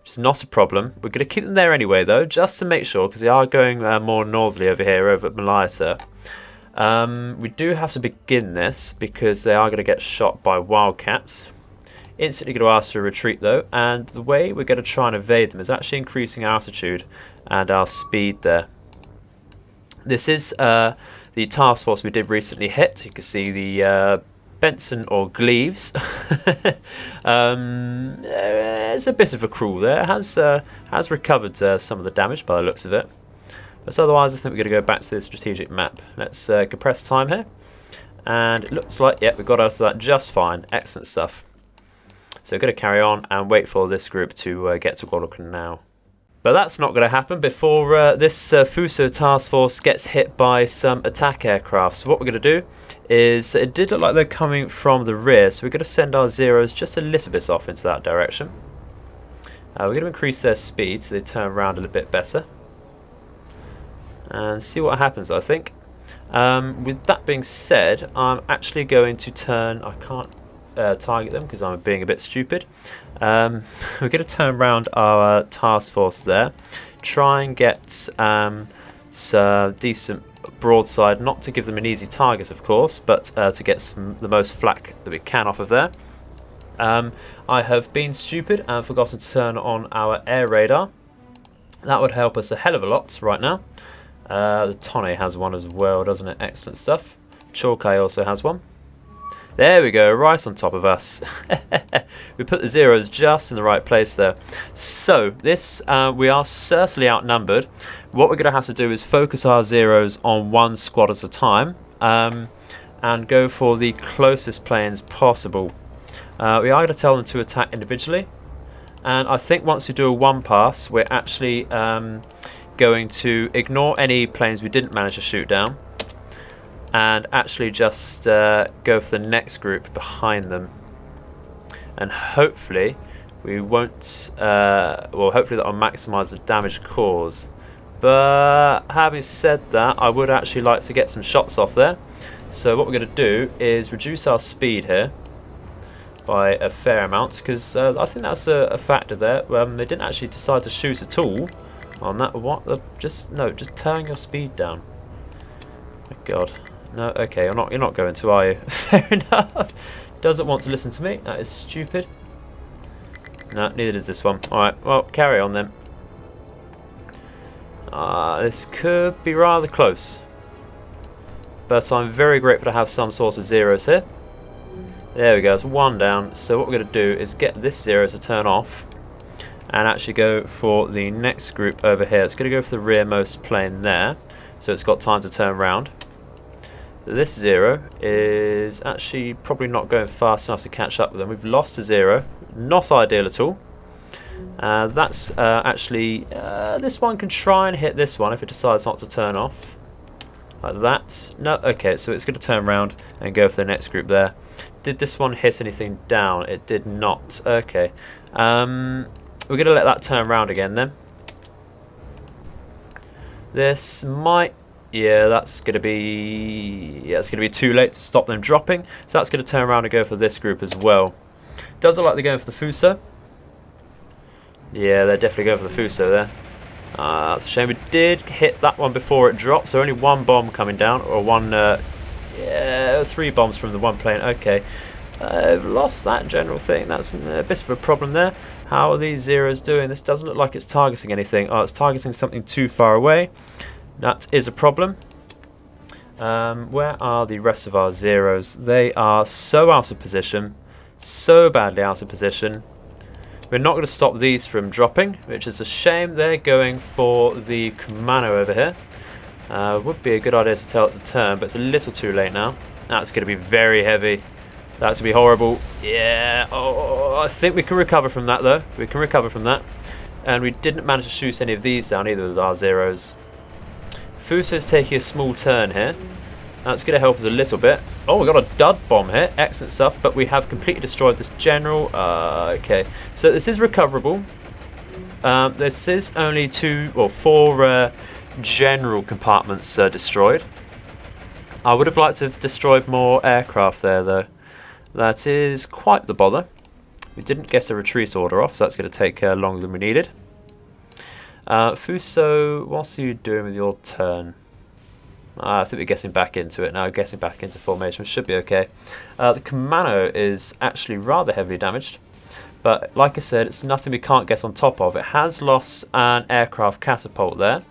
which is not a problem. We're going to keep them there anyway, though, just to make sure, because they are going more northerly over here, over at Malaya. We do have to begin this, because they are going to get shot by Wildcats. Instantly going to ask for a retreat, though, and the way we're going to try and evade them is actually increasing our altitude and our speed there. This is the task force we did recently hit. You can see the Benson or Gleaves. It's a bit of a crawl there. It has recovered some of the damage by the looks of it. But otherwise, I think we're going to go back to the strategic map. Let's compress time here. And it looks like, yeah, we got us that just fine. Excellent stuff. So we're going to carry on and wait for this group to get to Guadalcanal. But that's not going to happen before this Fuso task force gets hit by some attack aircraft. So what we're going to do is, it did look like they're coming from the rear, so we're going to send our Zeros just a little bit off into that direction. We're going to increase their speed so they turn around a little bit better. And see what happens, I think. With that being said, I'm actually going to turn... I can't target them because I'm being a bit stupid. We're going to turn around our task force there, try and get some decent broadside, not to give them an easy target of course, but to get the most flak that we can off of there. I have been stupid and forgotten to turn on our air radar. That would help us a hell of a lot right now. The Tonne has one as well, doesn't it? Excellent stuff. Chorkai also has one. There we go, right on top of us. We put the Zeros just in the right place there. So, this, we are certainly outnumbered. What we're going to have to do is focus our Zeros on one squad at a time, and go for the closest planes possible. We are going to tell them to attack individually. And I think once we do a one pass, we're actually going to ignore any planes we didn't manage to shoot down. And actually just go for the next group behind them, and hopefully we won't well, hopefully that'll maximize the damage caused. But having said that, I would actually like to get some shots off there, so what we're going to do is reduce our speed here by a fair amount, because I think that's a factor there. They didn't actually decide to shoot at all on that. What? Just turn your speed down. Oh my god. No, okay, you're not going to, are you? Fair enough. Doesn't want to listen to me. That is stupid. No, neither does this one. Alright, well, carry on then. This could be rather close. But I'm very grateful to have some sort of Zeros here. There we go, it's one down. So what we're going to do is get this Zero to turn off and actually go for the next group over here. It's going to go for the rearmost plane there, so it's got time to turn around. This Zero is actually probably not going fast enough to catch up with them. We've lost a Zero. Not ideal at all. That's actually... this one can try and hit this one if it decides not to turn off. Like that. No, okay, so it's going to turn around and go for the next group there. Did this one hit anything down? It did not. Okay. We're going to let that turn around again then. This might... Yeah, that's going to be... Yeah, it's going to be too late to stop them dropping. So that's going to turn around and go for this group as well. Does look like they're going for the Fuso. Yeah, they're definitely going for the Fuso there. That's a shame. We did hit that one before it dropped, so only one bomb coming down, or one... yeah, 3 bombs from the one plane. Okay. I've lost that general thing. That's a bit of a problem there. How are these Zeros doing? This doesn't look like it's targeting anything. Oh, it's targeting something too far away. That is a problem. Where are the rest of our Zeros? They are so out of position. So badly out of position. We're not going to stop these from dropping, which is a shame. They're going for the Kumano over here. Would be a good idea to tell it to turn, but it's a little too late now. That's going to be very heavy. That's going to be horrible. Yeah, oh, I think we can recover from that, though. We can recover from that. And we didn't manage to shoot any of these down, either of our zeros. Fuso's taking a small turn here. That's going to help us a little bit. Oh, we got a dud bomb here. Excellent stuff. But we have completely destroyed this general. Okay, so this is recoverable. This is only 4 general compartments destroyed. I would have liked to have destroyed more aircraft there, though. That is quite the bother. We didn't get a retreat order off, so that's going to take longer than we needed. Fuso, what's you doing with your turn? I think we're getting back into it now. Getting back into formation should be okay. The Commando is actually rather heavily damaged. But like I said, it's nothing we can't get on top of. It has lost an aircraft catapult there,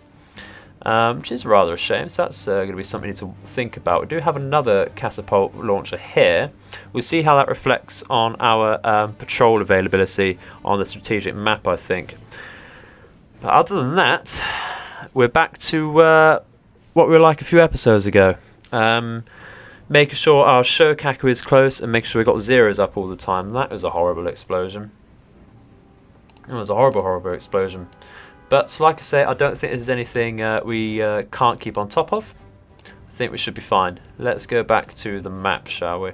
which is rather a shame. So that's going to be something we need to think about. We do have another catapult launcher here. We'll see how that reflects on our patrol availability on the strategic map, I think. But other than that, we're back to what we were like a few episodes ago. Making sure our Shokaku is close and making sure we got zeros up all the time. That was a horrible explosion. It was a horrible, horrible explosion. But like I say, I don't think there's anything we can't keep on top of. I think we should be fine. Let's go back to the map, shall we?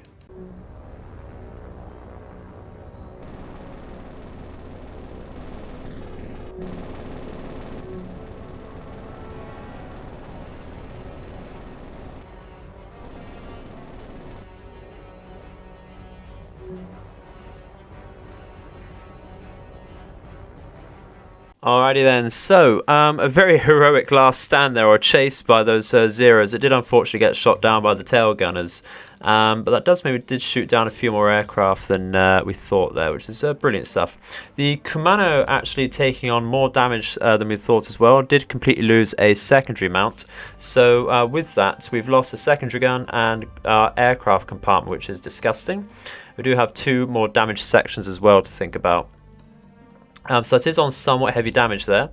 Alrighty then, so a very heroic last stand there, or chase by those zeros. It did unfortunately get shot down by the tail gunners, but that does mean we did shoot down a few more aircraft than we thought there, which is brilliant stuff. The Kumano actually taking on more damage than we thought as well, did completely lose a secondary mount. So with that, we've lost a secondary gun and our aircraft compartment, which is disgusting. We do have 2 more damaged sections as well to think about. So it is on somewhat heavy damage there.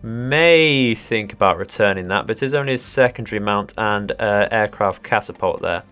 May think about returning that, but it is only a secondary mount and aircraft catapult there.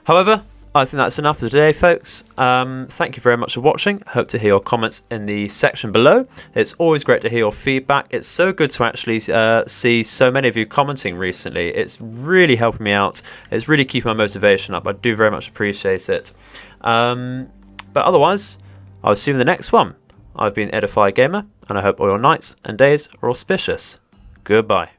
However, I think that's enough for today, folks. Thank you very much for watching. Hope to hear your comments in the section below. It's always great to hear your feedback. It's so good to actually see so many of you commenting recently. It's really helping me out. It's really keeping my motivation up. I do very much appreciate it. But otherwise, I'll see you in the next one. I've been Edified Gamer, and I hope all your nights and days are auspicious. Goodbye.